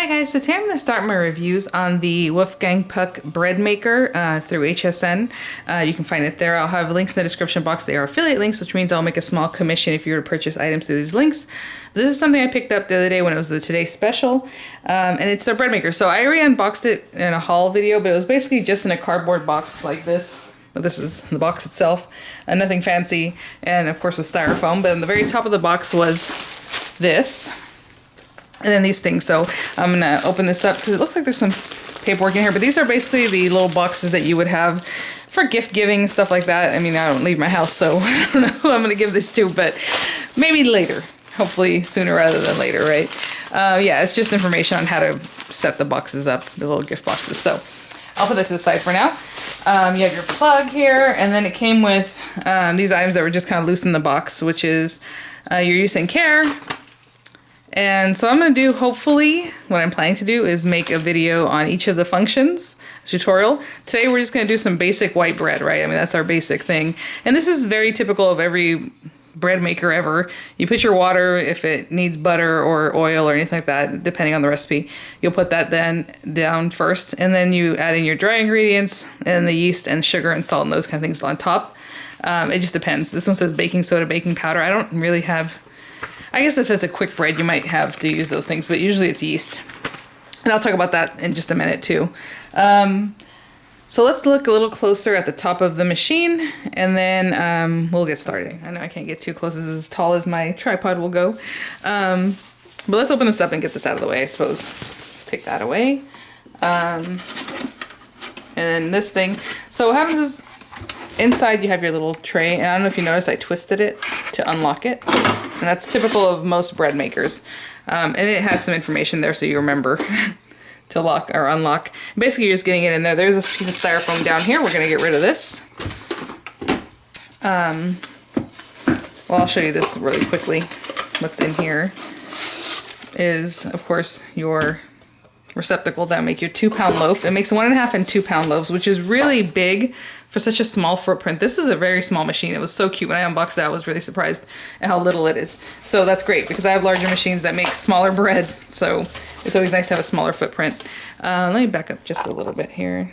Hi guys, so today I'm going to start my reviews on the Wolfgang Puck bread maker through HSN. You can find it there. I'll have links in the description box. They are affiliate links, which means I'll make a small commission if you were to purchase items through these links. But this is something I picked up the other day when it was the Today Special, and it's their bread maker. So I already unboxed it in a haul video, but it was basically just in a cardboard box like this. Well, this is the box itself, nothing fancy, and of course with styrofoam. But on the very top of the box was this. And then these things. So I'm going to open this up because it looks like there's some paperwork in here. But these are basically the little boxes that you would have for gift giving, stuff like that. I mean, I don't leave my house, so I don't know who I'm going to give this to, but maybe later. Hopefully sooner rather than later, right? Yeah, it's just information on how to set the boxes up, the little gift boxes. So I'll put that to the side for now. You have your plug here, and then it came with these items that were just kind of loose in the box, which is your use and care. And so I'm going to do, hopefully, what I'm planning to do is make a video on each of the functions, tutorial. Today we're just going to do some basic white bread, right? I mean, that's our basic thing. And this is very typical of every bread maker ever. You put your water, if it needs butter or oil or anything like that, depending on the recipe, you'll put that then down first. And then you add in your dry ingredients and the yeast and sugar and salt and those kind of things on top. It just depends. This one says baking soda, baking powder. I don't really have... I guess if it's a quick bread, you might have to use those things, but usually it's yeast. And I'll talk about that in just a minute too. So let's look a little closer at the top of the machine, and then we'll get started. I know I can't get too close. This is as tall as my tripod will go. But let's open this up and get this out of the way, I suppose. Let's take that away. And then this thing. So what happens is, inside you have your little tray, and I don't know if you noticed I twisted it to unlock it. And that's typical of most bread makers. And it has some information there so you remember to lock or unlock. Basically you're just getting it in there. There's this piece of styrofoam down here. We're going to get rid of this. Well, I'll show you this really quickly. What's in here is, of course, your receptacle that make your 2-pound loaf. It makes 1.5 and 2-pound loaves, which is really big for such a small footprint. This is a very small machine. It was so cute when I unboxed it. I was really surprised at how little it is. So that's great because I have larger machines that make smaller bread. So it's always nice to have a smaller footprint. Let me back up just a little bit here.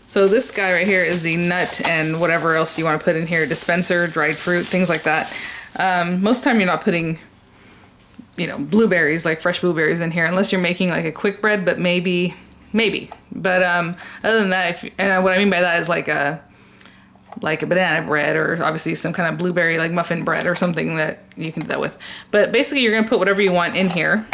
So this guy right here is the nut and whatever else you want to put in here, dispenser, dried fruit, things like that. Most of the time you're not putting, you know, blueberries, like fresh blueberries in here, unless you're making like a quick bread, but maybe. But other than that, and what I mean by that is like a banana bread, or obviously some kind of blueberry like muffin bread or something that you can do that with. But basically you're gonna put whatever you want in here,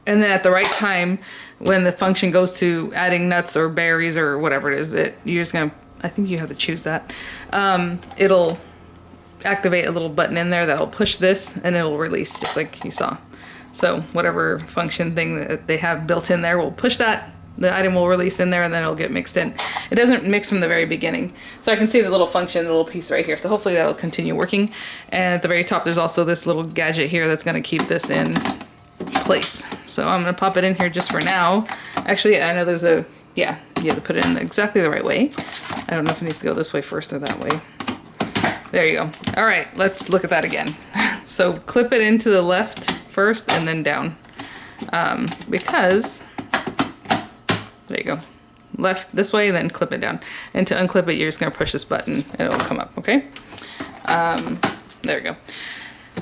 and then at the right time when the function goes to adding nuts or berries or whatever it is that you're just gonna, I think you have to choose that, it'll activate a little button in there that'll push this and it'll release just like you saw. So whatever function thing that they have built in there will push that, the item will release in there, and then it'll get mixed in. It doesn't mix from the very beginning. So I can see the little function, the little piece right here. So hopefully that'll continue working. And at the very top, there's also this little gadget here that's gonna keep this in place. So I'm gonna pop it in here just for now. Actually, I know there's a, yeah, you have to put it in exactly the right way. I don't know if it needs to go this way first or that way. There you go. All right, let's look at that again. So clip it into the left first and then down, because there you go, left this way, then clip it down, and to unclip it you're just going to push this button and it'll come up. Okay, there we go.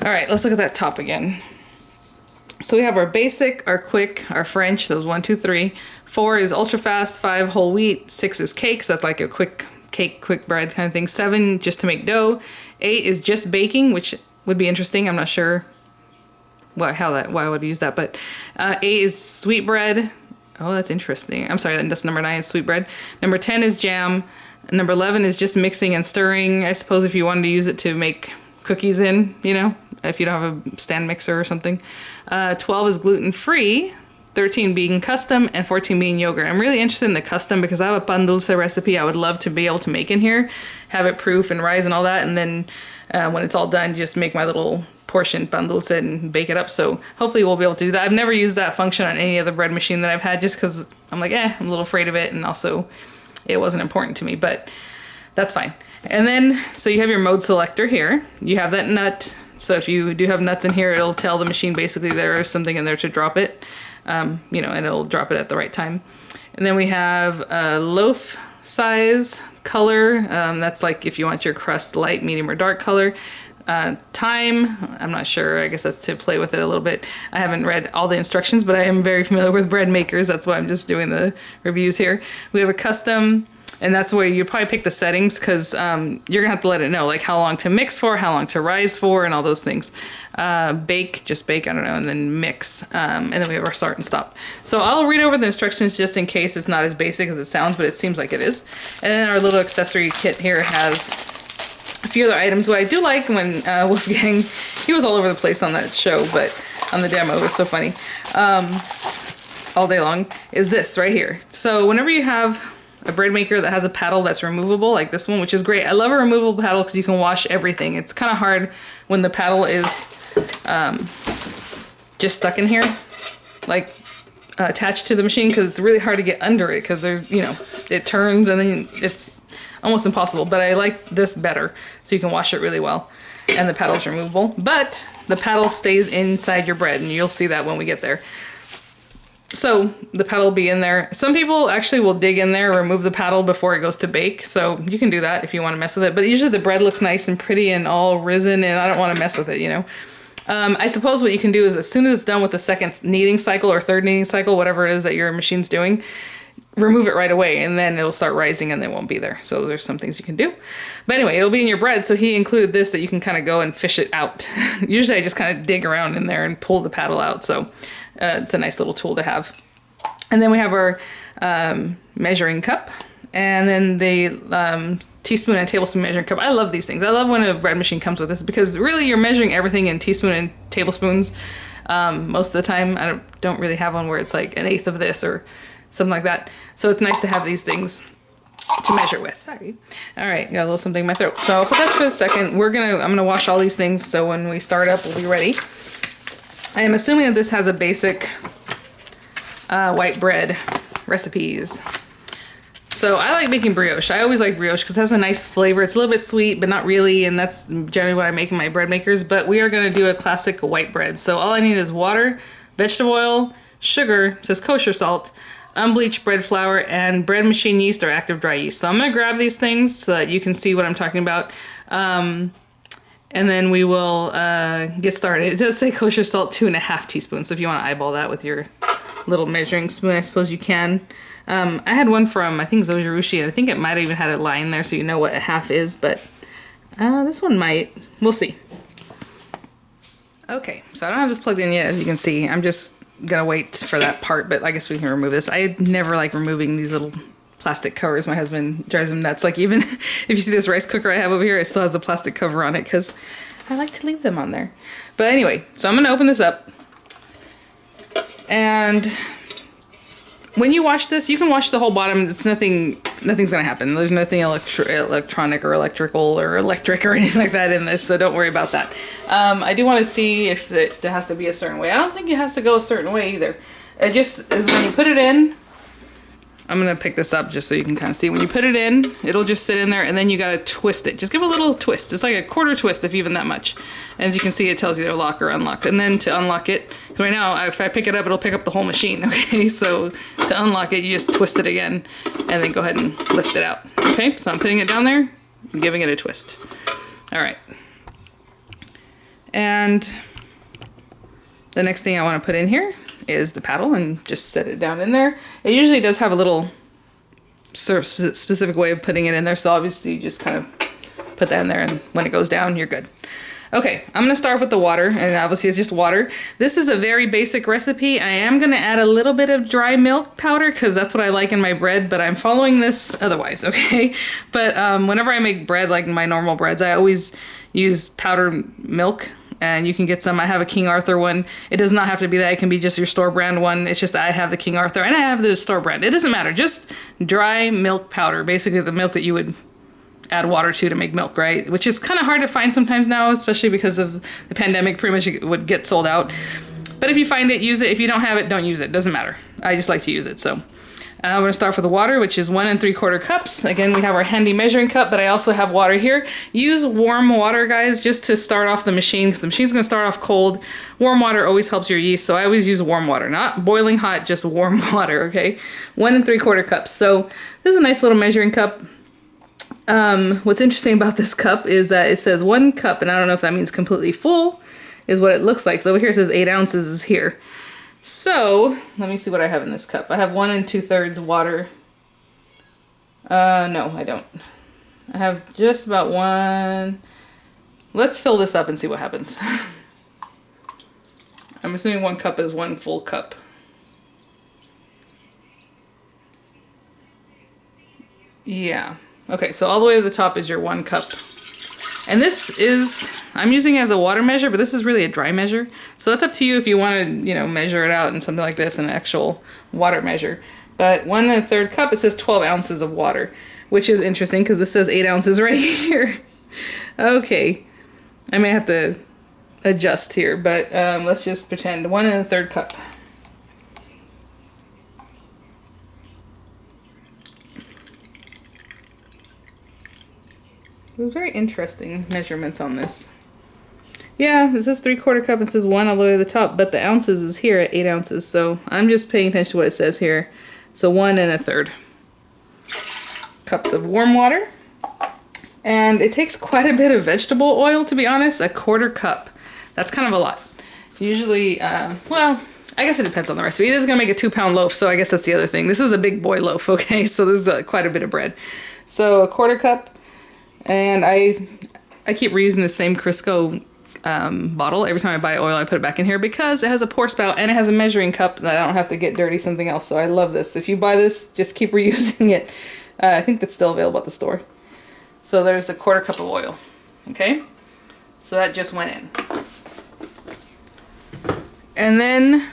All right, let's look at that top again. So we have our basic, our quick, our French, those 1, 2, 3. 4 is ultra fast, 5 whole wheat, 6 is cake, so that's like a quick cake, quick bread kind of thing. 7 just to make dough. 8 is just baking, which would be interesting. I'm not sure why I would use that, but 8 is sweet bread. Oh, that's interesting. I'm sorry, that's number 9 is sweet bread. Number 10 is jam. Number 11 is just mixing and stirring. I suppose if you wanted to use it to make cookies in, you know, if you don't have a stand mixer or something. 12 is gluten-free. 13 being custom, and 14 being yogurt. I'm really interested in the custom because I have a pan dulce recipe I would love to be able to make in here, have it proof and rise and all that, and then when it's all done, just make my little portion pan dulce and bake it up. So hopefully we'll be able to do that. I've never used that function on any other bread machine that I've had just because I'm like, I'm a little afraid of it, and also it wasn't important to me, but that's fine. And then, so you have your mode selector here. You have that nut So if you do have nuts in here, it'll tell the machine basically there is something in there to drop it, you know, and it'll drop it at the right time. And then we have a loaf size color. That's like if you want your crust light, medium, or dark color. Time, I'm not sure. I guess that's to play with it a little bit. I haven't read all the instructions, but I am very familiar with bread makers. That's why I'm just doing the reviews here. We have a custom, and that's where you probably pick the settings, because you're gonna have to let it know like how long to mix for, how long to rise for, and all those things. Bake, just bake, I don't know, and then mix. And then we have our start and stop. So I'll read over the instructions just in case it's not as basic as it sounds, but it seems like it is. And then our little accessory kit here has a few other items. What I do like when Wolfgang, he was all over the place on that show, but on the demo, it was so funny, all day long, is this right here. So whenever you have a bread maker that has a paddle that's removable, like this one, which is great. I love a removable paddle because you can wash everything. It's kind of hard when the paddle is just stuck in here, like attached to the machine, because it's really hard to get under it, because there's, you know, it turns and then it's almost impossible. But I like this better, so you can wash it really well, and the paddle's removable, but the paddle stays inside your bread, and you'll see that when we get there. So the paddle will be in there. Some people actually will dig in there, remove the paddle before it goes to bake, so you can do that if you want to mess with it. But usually the bread looks nice and pretty and all risen, and I don't want to mess with it, you know. I suppose what you can do is, as soon as it's done with the second kneading cycle or third kneading cycle, whatever it is that your machine's doing, remove it right away, and then it'll start rising and it won't be there. So there's some things you can do. But anyway, it'll be in your bread, so he included this that you can kind of go and fish it out. Usually I just kind of dig around in there and pull the paddle out, so it's a nice little tool to have. And then we have our measuring cup, and then the teaspoon and tablespoon measuring cup. I love these things. I love when a bread machine comes with this, because really you're measuring everything in teaspoon and tablespoons most of the time. I don't really have one where it's like an eighth of this or something like that. So it's nice to have these things to measure with. Sorry. All right, got a little something in my throat. So I'll put that for a second. I'm gonna wash all these things, so when we start up, we'll be ready. I am assuming that this has a basic white bread recipes. So I like making brioche. I always like brioche because it has a nice flavor. It's a little bit sweet, but not really, and that's generally what I make in my bread makers. But we are gonna do a classic white bread. So all I need is water, vegetable oil, sugar, it says kosher salt, unbleached bread flour, and bread machine yeast or active dry yeast. So I'm gonna grab these things so that you can see what I'm talking about. And then we will get started. It does say kosher salt 2.5 teaspoons. So if you want to eyeball that with your little measuring spoon, I suppose you can. I had one from, I think, Zojirushi, and I think it might have even had a line there so you know what a half is, but this one might. We'll see. Okay, so I don't have this plugged in yet, as you can see. I'm just gonna wait for that part, but I guess we can remove this. I never like removing these little plastic covers. My husband drives him nuts. Like, even if you see this rice cooker I have over here, it still has the plastic cover on it because I like to leave them on there. But anyway, so I'm gonna open this up, and when you wash this, you can wash the whole bottom. It's nothing's gonna happen. There's nothing electronic or electrical or electric or anything like that in this, so don't worry about that. I do want to see if it has to be a certain way. I don't think it has to go a certain way either. It just is when you put it in. I'm gonna pick this up just so you can kind of see. When you put it in, it'll just sit in there, and then you gotta twist it. Just give a little twist. It's like a quarter twist, if even that much. And as you can see, it tells you to lock or unlock. And then to unlock it, right now, if I pick it up, it'll pick up the whole machine, okay? So to unlock it, you just twist it again, and then go ahead and lift it out. Okay, so I'm putting it down there, and giving it a twist. All right. And the next thing I wanna put in here is the paddle, and just set it down in there. It usually does have a little sort of specific way of putting it in there, so obviously you just kind of put that in there, and when it goes down, you're good. Okay, I'm gonna start off with the water, and obviously it's just water. This is a very basic recipe. I am gonna add a little bit of dry milk powder because that's what I like in my bread, but I'm following this otherwise, okay? But whenever I make bread, like my normal breads, I always use powdered milk. And you can get some. I have a King Arthur one. It does not have to be that. It can be just your store brand one. It's just that I have the King Arthur and I have the store brand. It doesn't matter. Just dry milk powder. Basically the milk that you would add water to make milk, right? Which is kind of hard to find sometimes now, especially because of the pandemic. Pretty much it would get sold out. But if you find it, use it. If you don't have it, don't use it. Doesn't matter. I just like to use it. So I'm going to start with the water, which is 1 3/4 cups. Again, we have our handy measuring cup, but I also have water here. Use warm water, guys, just to start off the machine, because the machine's going to start off cold. Warm water always helps your yeast, so I always use warm water. Not boiling hot, just warm water, okay? 1 3/4 cups. So this is a nice little measuring cup. What's interesting about this cup is that it says 1 cup, and I don't know if that means completely full, is what it looks like. So over here it says 8 ounces is here. So, let me see what I have in this cup. I have 1 2/3 water. No, I don't. I have just about 1. Let's fill this up and see what happens. I'm assuming 1 cup is 1 full cup. Yeah. Okay, so all the way to the top is your 1 cup. And this is, I'm using it as a water measure, but this is really a dry measure. So it's up to you if you want to, you know, measure it out in something like this, an actual water measure. But 1 1/3 cup, it says 12 ounces of water, which is interesting because this says 8 ounces right here. Okay, I may have to adjust here, but let's just pretend 1 1/3 cup. It was very interesting measurements on this. Yeah, this is 3/4 cup. It says 1 all the way to the top, but the ounces is here at 8 ounces. So I'm just paying attention to what it says here. So 1 1/3 cups of warm water. And it takes quite a bit of vegetable oil, to be honest. 1/4 cup. That's kind of a lot. Usually, well, I guess it depends on the recipe. It is going to make a 2-pound loaf, so I guess that's the other thing. This is a big boy loaf, okay? So this is quite a bit of bread. So 1/4 cup. And I keep reusing the same Crisco bottle. Every time I buy oil, I put it back in here because it has a pour spout and it has a measuring cup that I don't have to get dirty something else. So I love this. If you buy this, just keep reusing it. I think that's still available at the store. So there's the 1/4 cup of oil. Okay, so that just went in. And then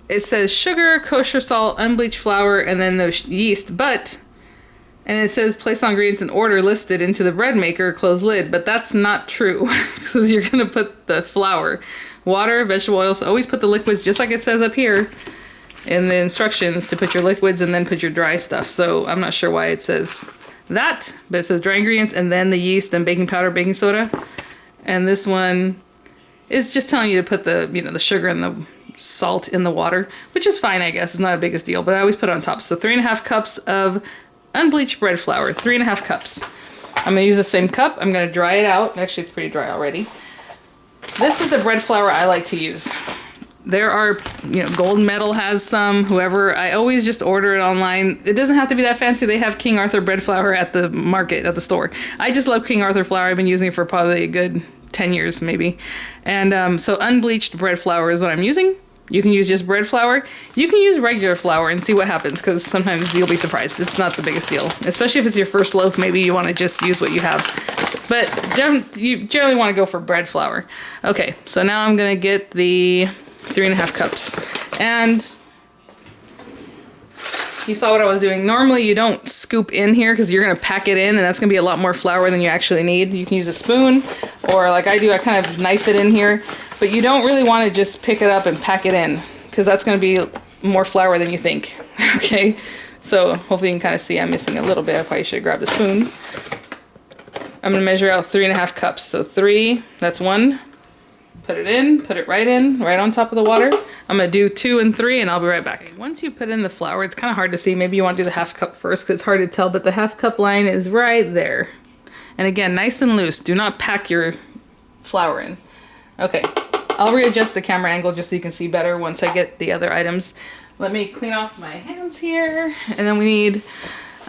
it says sugar, kosher salt, unbleached flour, and then the yeast. And it says place all ingredients in order listed into the bread maker, close lid, but that's not true because you're going to put the flour, water, vegetable oil, so always put the liquids just like it says up here in the instructions to put your liquids and then put your dry stuff. So I'm not sure why it says that, but it says dry ingredients and then the yeast and baking powder, baking soda. And this one is just telling you to put the, you know, the sugar and the salt in the water, which is fine, I guess. It's not a biggest deal, but I always put it on top. So 3 1/2 cups of unbleached bread flour, 3 1/2 cups. I'm gonna use the same cup. I'm gonna dry it out. Actually, it's pretty dry already. This is the bread flour I like to use. There are, you know, Gold Medal has some, whoever. I always just order it online. It doesn't have to be that fancy. They have King Arthur bread flour at the market, at the store. I just love King Arthur flour. I've been using it for probably a good 10 years, maybe. And so unbleached bread flour is what I'm using. You can use just bread flour. You can use regular flour and see what happens, because sometimes you'll be surprised. It's not the biggest deal. Especially if it's your first loaf, maybe you want to just use what you have. But you generally want to go for bread flour. Okay, so now I'm going to get the 3 1/2 cups. And you saw what I was doing. Normally you don't scoop in here because you're going to pack it in, and that's going to be a lot more flour than you actually need. You can use a spoon, or like I do, I kind of knife it in here. But you don't really want to just pick it up and pack it in, because that's going to be more flour than you think. Okay, so hopefully you can kind of see I'm missing a little bit. I probably should have grabbed a spoon. I'm going to measure out 3 1/2 cups. So 3, that's 1. Put it in, put it right in, right on top of the water. I'm going to do 2 and 3 and I'll be right back. Okay, once you put in the flour, it's kind of hard to see. Maybe you want to do the 1/2 cup first because it's hard to tell, but the 1/2 cup line is right there. And again, nice and loose. Do not pack your flour in. Okay, I'll readjust the camera angle just so you can see better once I get the other items. Let me clean off my hands here. And then we need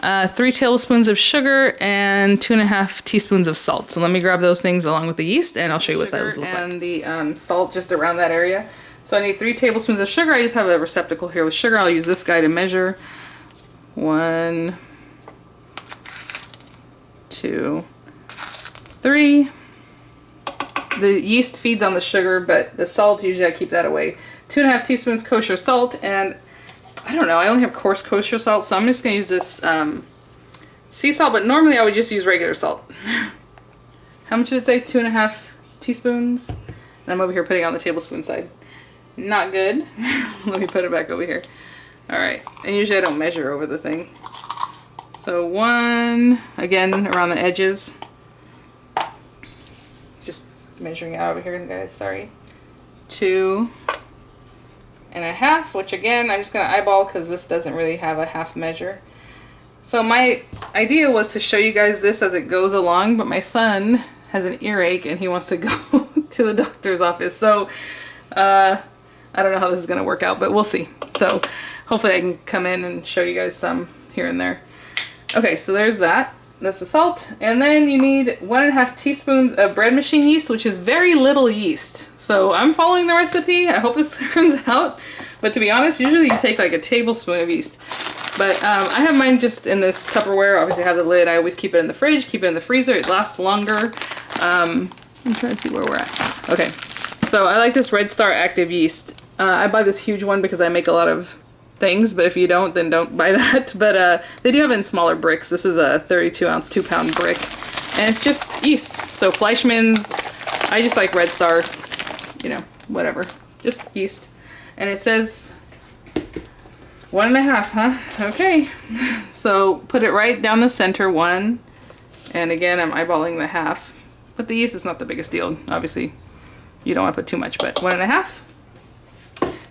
3 tablespoons of sugar and 2 1/2 teaspoons of salt. So let me grab those things along with the yeast and I'll show you what those look like. And the salt just around that area. So I need 3 tablespoons of sugar. I just have a receptacle here with sugar. I'll use this guy to measure. 1, 2, 3. The yeast feeds on the sugar, but the salt, usually I keep that away. 2 1/2 teaspoons kosher salt, and I don't know, I only have coarse kosher salt, so I'm just going to use this sea salt, but normally I would just use regular salt. How much did it say? 2 1/2 teaspoons? And I'm over here putting it on the tablespoon side. Not good. Let me put it back over here. All right, and usually I don't measure over the thing. So 1, again, around the edges. Just measuring out over here, guys, sorry. 2.5, which again, I'm just gonna eyeball because this doesn't really have a half measure. So my idea was to show you guys this as it goes along, but my son has an earache and he wants to go to the doctor's office. So I don't know how this is gonna work out, but we'll see. So hopefully I can come in and show you guys some here and there. Okay, so there's that. That's the salt. And then you need 1.5 teaspoons of bread machine yeast, which is very little yeast. So I'm following the recipe. I hope this turns out. But to be honest, usually you take like a tablespoon of yeast. But I have mine just in this Tupperware. Obviously I have the lid. I always keep it in the fridge, keep it in the freezer. It lasts longer. I'm trying to see where we're at. Okay, so I like this Red Star Active Yeast. I buy this huge one because I make a lot of things, but if you don't, then don't buy that. But they do have it in smaller bricks. This is a 32-ounce, 2-pound brick, and it's just yeast. So Fleischmann's, I just like Red Star, you know, whatever, just yeast. And it says 1.5, huh? Okay, so put it right down the center, 1, and again, I'm eyeballing the half. But the yeast is not the biggest deal. Obviously, you don't want to put too much, but 1.5.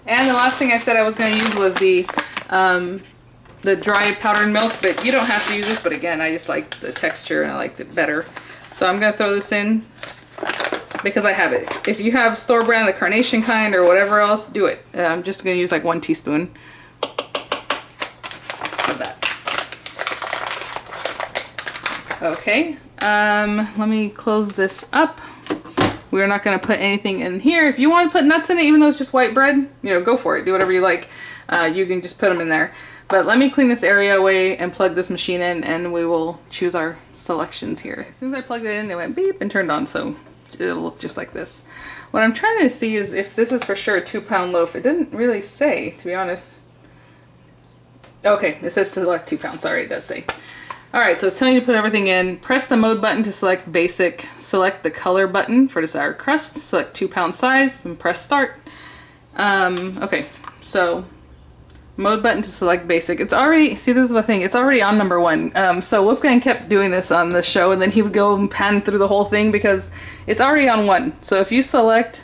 And the last thing I said I was going to use was the dry powdered milk, but you don't have to use this, but again, I just like the texture and I like it better. So I'm going to throw this in because I have it. If you have store brand, the carnation kind or whatever else, do it. I'm just going to use like 1 teaspoon of that. Okay, let me close this up. We're not going to put anything in here. If you want to put nuts in it, even though it's just white bread, you know, go for it. Do whatever you like. You can just put them in there. But let me clean this area away and plug this machine in, and we will choose our selections here. As soon as I plugged it in, it went beep and turned on, so it'll look just like this. What I'm trying to see is if this is for sure a 2-pound loaf. It didn't really say, to be honest. Okay, it says select 2 pounds. Sorry, it does say. Alright, so it's telling you to put everything in. Press the mode button to select basic. Select the color button for desired crust. Select 2-pound size and press start. Okay, so mode button to select basic. It's already, see, this is the thing, it's already on number 1. So Wolfgang kept doing this on the show, and then he would go and pan through the whole thing because it's already on 1. So if you select,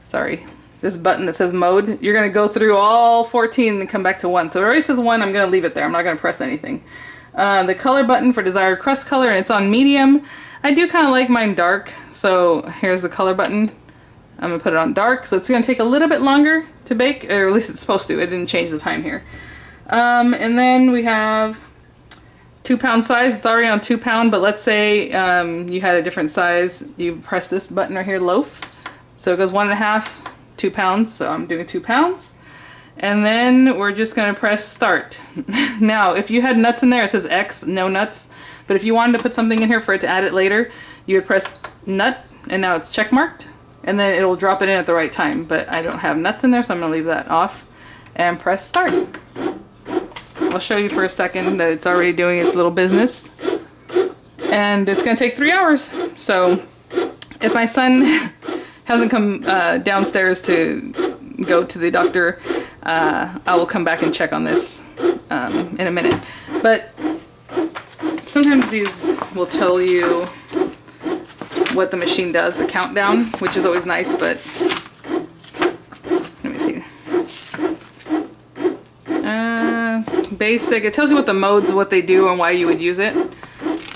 sorry, this button that says mode, you're going to go through all 14 and come back to 1. So it already says 1, I'm going to leave it there. I'm not going to press anything. The color button for desired crust color, and it's on medium. I do kind of like mine dark, so here's the color button. I'm going to put it on dark, so it's going to take a little bit longer to bake, or at least it's supposed to. It didn't change the time here. And then we have 2-pound size. It's already on 2-pound, but let's say you had a different size. You press this button right here, loaf. So it goes 1.5, 2 pounds, so I'm doing 2 pounds. And then we're just going to press start. Now, if you had nuts in there, it says X, no nuts. But if you wanted to put something in here for it to add it later, you would press nut, and now it's check marked. And then it'll drop it in at the right time. But I don't have nuts in there, so I'm going to leave that off. And press start. I'll show you for a second that it's already doing its little business. And it's going to take 3 hours. So if my son hasn't come downstairs to go to the doctor, I will come back and check on this in a minute. But sometimes these will tell you what the machine does, the countdown, which is always nice, but let me see. Basic, it tells you what the modes, what they do, and why you would use it.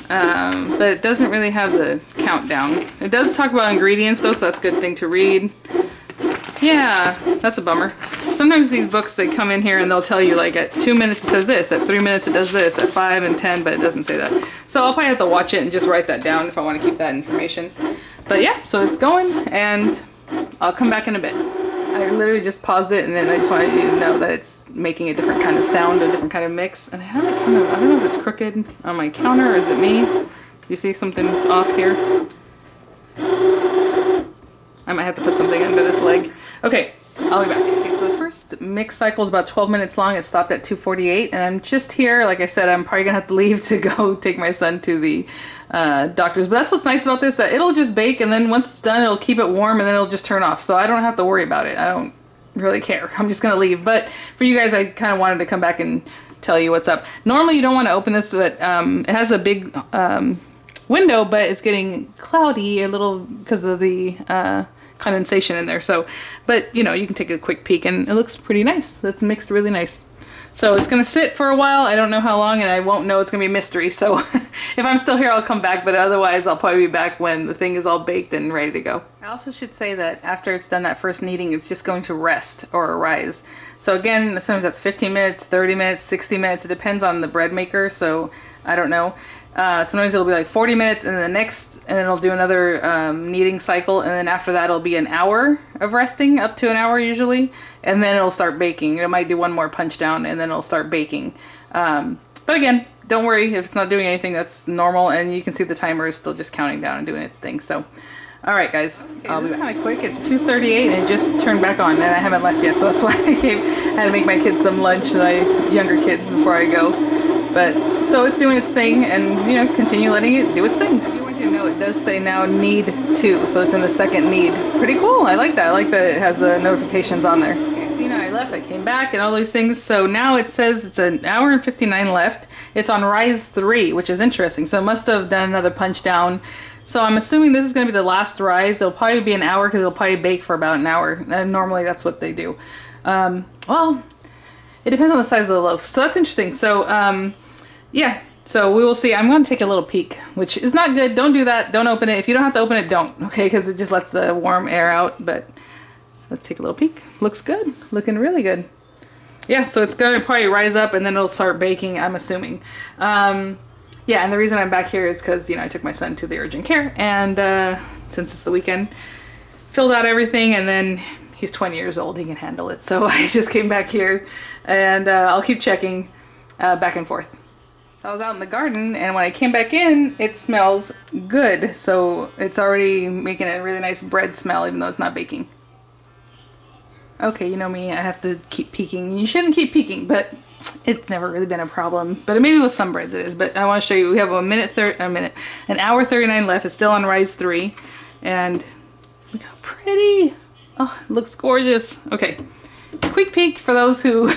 But it doesn't really have the countdown. It does talk about ingredients though, so that's a good thing to read. Yeah, that's a bummer. Sometimes these books, they come in here and they'll tell you like at 2 minutes it says this, at 3 minutes it does this, at 5 and 10, but it doesn't say that. So I'll probably have to watch it and just write that down if I want to keep that information. But yeah, so it's going, and I'll come back in a bit. I literally just paused it, and then I just wanted you to know that it's making a different kind of sound, a different kind of mix. And I have it kind of, I don't know if it's crooked on my counter, or is it me? You see something's off here? I might have to put something under this leg. Okay, I'll be back. Okay, so the first mix cycle is about 12 minutes long. It stopped at 2:48, and I'm just here. Like I said, I'm probably gonna have to leave to go take my son to the doctor's. But that's what's nice about this, that it'll just bake, and then once it's done, it'll keep it warm, and then it'll just turn off. So I don't have to worry about it. really care. I'm just gonna leave. But for you guys, I kind of wanted to come back and tell you what's up. Normally you don't want to open this, but it has a big window, but it's getting cloudy a little because of the condensation in there. So, but you know, you can take a quick peek and it looks pretty nice. It's mixed really nice. So it's gonna sit for a while. I don't know how long, and I won't know. It's gonna be a mystery. So if I'm still here, I'll come back, but otherwise I'll probably be back when the thing is all baked and ready to go. I also should say that after it's done that first kneading, it's just going to rest or rise. So again, sometimes that's 15 minutes, 30 minutes, 60 minutes. It depends on the bread maker, so I don't know. Sometimes it'll be like 40 minutes, and then and then it'll do another kneading cycle, and then after that it'll be an hour of resting, up to an hour usually, and then it'll start baking. It might do one more punch down, and then it'll start baking. But again, don't worry if it's not doing anything. That's normal, and you can see the timer is still just counting down and doing its thing. So, all right, guys, okay, this is kind of quick. It's 2:38, and it just turned back on, and I haven't left yet, so that's why I had to make my kids some lunch, and younger kids before I go. But so it's doing its thing, and you know, continue letting it do its thing. I do want you to know it does say now knead 2, so it's in the second knead. Pretty cool. I like that. I like that it has the notifications on there. Okay, so you know, I left, I came back, and all these things. So now it says it's an hour and 59 left. It's on rise 3, which is interesting. So it must have done another punch down. So I'm assuming this is going to be the last rise. It'll probably be an hour because it'll probably bake for about an hour. And normally that's what they do. Well, it depends on the size of the loaf. So that's interesting. So yeah, so we will see. I'm going to take a little peek, which is not good. Don't do that. Don't open it. If you don't have to open it, don't. Okay, because it just lets the warm air out. But let's take a little peek. Looks good. Looking really good. Yeah, so it's going to probably rise up and then it'll start baking, I'm assuming. Yeah, and the reason I'm back here is because, you know, I took my son to the urgent care, and since it's the weekend, filled out everything, and then he's 20 years old. He can handle it. So I just came back here, and I'll keep checking back and forth. So I was out in the garden, and when I came back in, it smells good. So it's already making a really nice bread smell, even though it's not baking. Okay, you know me, I have to keep peeking. You shouldn't keep peeking, but it's never really been a problem. But maybe with some breads it is. But I want to show you, we have an hour 39 left. It's still on rise 3. And look how pretty. Oh, it looks gorgeous. Okay. Quick peek for those who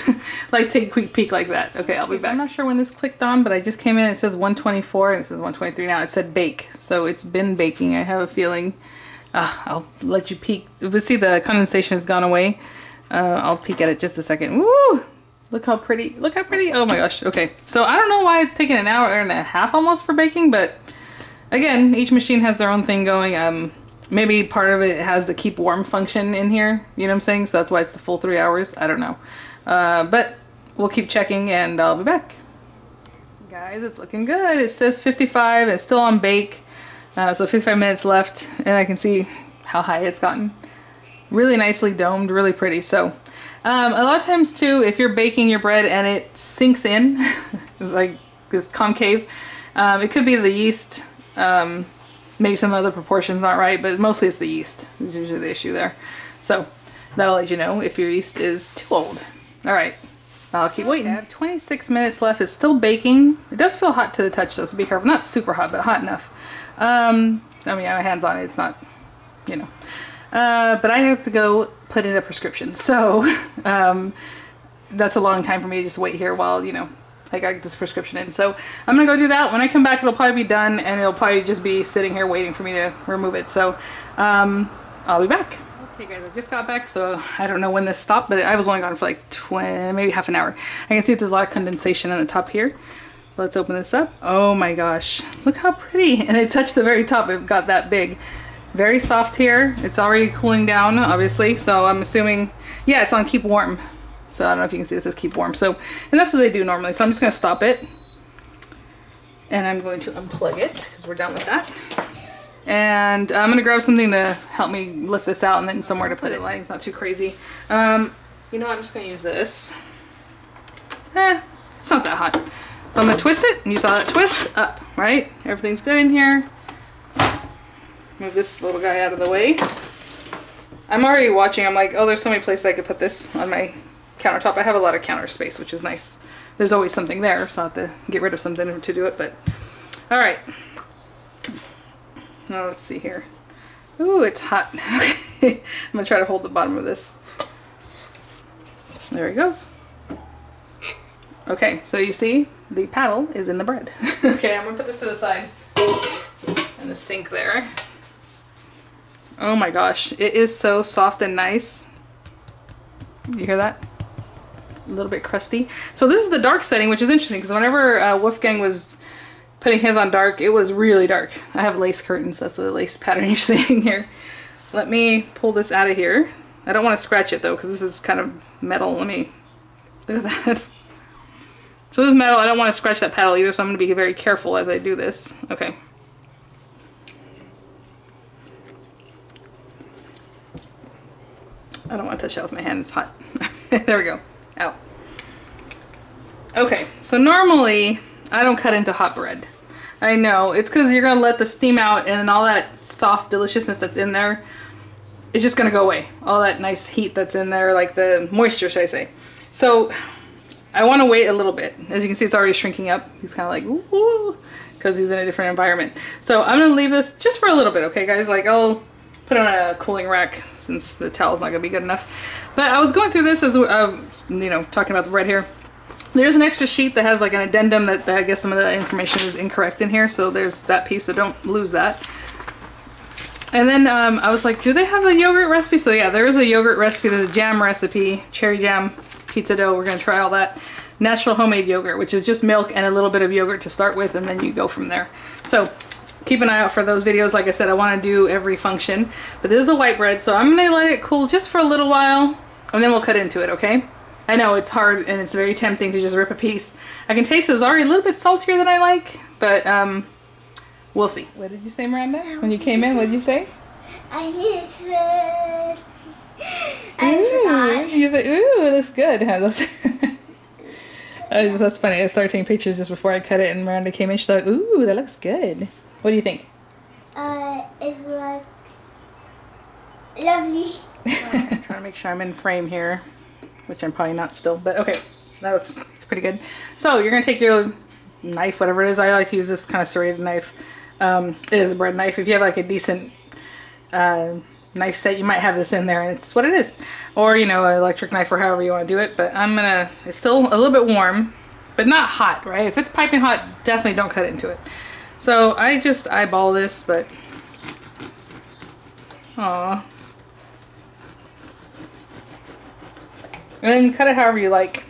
like to take a quick peek like that. Okay, I'll be back. So I'm not sure when this clicked on, but I just came in. It says 124 and it says 123 now. It said bake, so it's been baking. I have a feeling. I'll let you peek. Let's see, the condensation has gone away. I'll peek at it just a second. Woo! Look how pretty. Look how pretty. Oh my gosh. Okay, so I don't know why it's taken an hour and a half almost for baking, but again, each machine has their own thing going. Maybe part of it has the keep warm function in here, you know what I'm saying? So that's why it's the full 3 hours. I don't know. But we'll keep checking and I'll be back. Guys, it's looking good. It says 55. It's still on bake. So 55 minutes left, and I can see how high it's gotten. Really nicely domed, really pretty. So a lot of times too, if you're baking your bread and it sinks in, like this concave, it could be the yeast. Maybe some other proportions not right, but mostly it's the yeast. It's usually the issue there. So that'll let you know if your yeast is too old. All right, I'll keep waiting. I have 26 minutes left. It's still baking. It does feel hot to the touch though, so be careful. Not super hot, but hot enough. I mean, I have my hands on it. It's not, you know. But I have to go put in a prescription. So that's a long time for me to just wait here while, you know, I got this prescription in. So I'm gonna go do that. When I come back, it'll probably be done, and it'll probably just be sitting here waiting for me to remove it. So I'll be back. Okay guys, I just got back, so I don't know when this stopped, but I was only gone for like maybe half an hour. I can see there's a lot of condensation on the top here. Let's open this up. Oh my gosh, look how pretty. And it touched the very top, it got that big. Very soft here. It's already cooling down, obviously, so I'm assuming, yeah, it's on keep warm. So I don't know if you can see, this says keep warm. So, and that's what they do normally. So I'm just gonna stop it. And I'm going to unplug it, because we're done with that. And I'm gonna grab something to help me lift this out, and then somewhere to put it. Lighting's not too crazy. You know what, I'm just gonna use this. It's not that hot. So I'm gonna twist it, and you saw that twist up, right? Everything's good in here. Move this little guy out of the way. I'm already watching, I'm like, oh, there's so many places I could put this on my countertop. I have a lot of counter space, which is nice. There's always something there, so I have to get rid of something to do it, but all right. Now let's see here. Ooh, it's hot. Okay. I'm gonna try to hold the bottom of this. There he goes. Okay, so you see the paddle is in the bread. Okay, I'm gonna put this to the side in the sink there. Oh my gosh, it is so soft and nice. You hear that? A little bit crusty. So this is the dark setting, which is interesting because whenever Wolfgang was putting his on dark, it was really dark. I have lace curtains, that's the lace pattern you're seeing here. Let me pull this out of here. I don't want to scratch it though because this is kind of metal. Let me, look at that. So this is metal, I don't want to scratch that paddle either, so I'm going to be very careful as I do this. Okay. I don't want to touch that with my hand, it's hot. There we go. Out. Okay, so normally I don't cut into hot bread. I know, it's because you're going to let the steam out and all that soft deliciousness that's in there, it's just going to go away. All that nice heat that's in there, like the moisture, should I say. So I want to wait a little bit. As you can see, it's already shrinking up. He's kind of like, woo, because he's in a different environment. So I'm going to leave this just for a little bit, okay, guys? Like, I'll put it on a cooling rack since the towel's not going to be good enough. But I was going through this as, you know, talking about the bread here. There's an extra sheet that has like an addendum that I guess some of the information is incorrect in here. So there's that piece, so don't lose that. And then I was like, do they have a yogurt recipe? So yeah, there is a yogurt recipe. There's a jam recipe, cherry jam, pizza dough. We're going to try all that. Natural homemade yogurt, which is just milk and a little bit of yogurt to start with, and then you go from there. So keep an eye out for those videos. Like I said, I want to do every function. But this is the white bread, so I'm going to let it cool just for a little while, and then we'll cut into it, okay? I know it's hard and it's very tempting to just rip a piece. I can taste it was already a little bit saltier than I like, but we'll see. What did you say, Miranda? When you came in, what did you say? I miss it. I forgot. You said, ooh, it looks good. That's funny. I started taking pictures just before I cut it, and Miranda came in. She thought, ooh, that looks good. What do you think? It looks lovely. Trying to make sure I'm in frame here, which I'm probably not still, but okay, that looks pretty good. So you're gonna take your knife, whatever it is. I like to use this kind of serrated knife. It is a bread knife. If you have like a decent knife set, you might have this in there, and it's what it is. Or, you know, an electric knife or however you want to do it. But it's still a little bit warm, but not hot, right? If it's piping hot, definitely don't cut into it. So I just eyeball this, but aw. And then cut it however you like.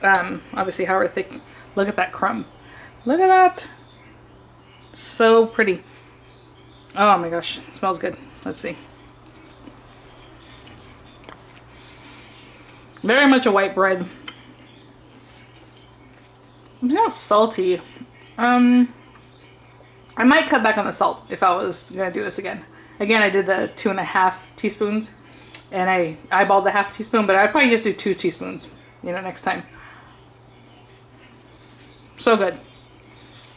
Obviously however thick. Look at that crumb. Look at that. So pretty. Oh my gosh, it smells good. Let's see. Very much a white bread. It's not salty. I might cut back on the salt if I was gonna do this again. Again, I did the 2.5 teaspoons. And I eyeballed the half teaspoon, but I'd probably just do 2 teaspoons, you know, next time. So good.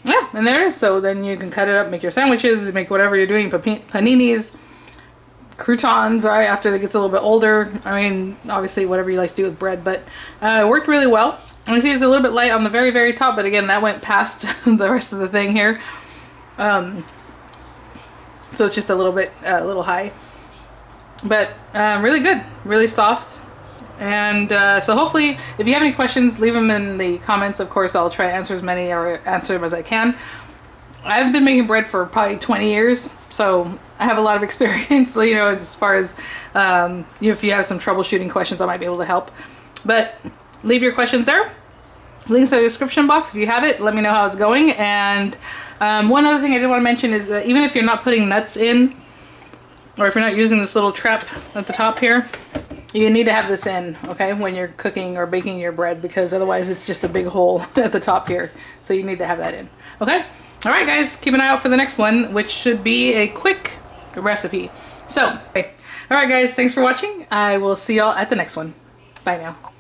Yeah, and there it is. So then you can cut it up, make your sandwiches, make whatever you're doing, paninis, croutons, right, after it gets a little bit older. I mean, obviously whatever you like to do with bread, but it worked really well. And you see it's a little bit light on the very, very top, but again, that went past the rest of the thing here. So it's just a little bit, a little high. But really good, really soft. And so hopefully, if you have any questions, leave them in the comments. Of course, I'll try to answer as many or answer them as I can. I've been making bread for probably 20 years, so I have a lot of experience, you know, as far as, if you have some troubleshooting questions, I might be able to help. But leave your questions there. Links in the description box. If you have it, let me know how it's going. And one other thing I did want to mention is that even if you're not putting nuts in, or if you're not using this little trap at the top here, you need to have this in, okay, when you're cooking or baking your bread, because otherwise it's just a big hole at the top here. So you need to have that in, okay? All right, guys, keep an eye out for the next one, which should be a quick recipe. So, okay. All right, guys, thanks for watching. I will see y'all at the next one. Bye now.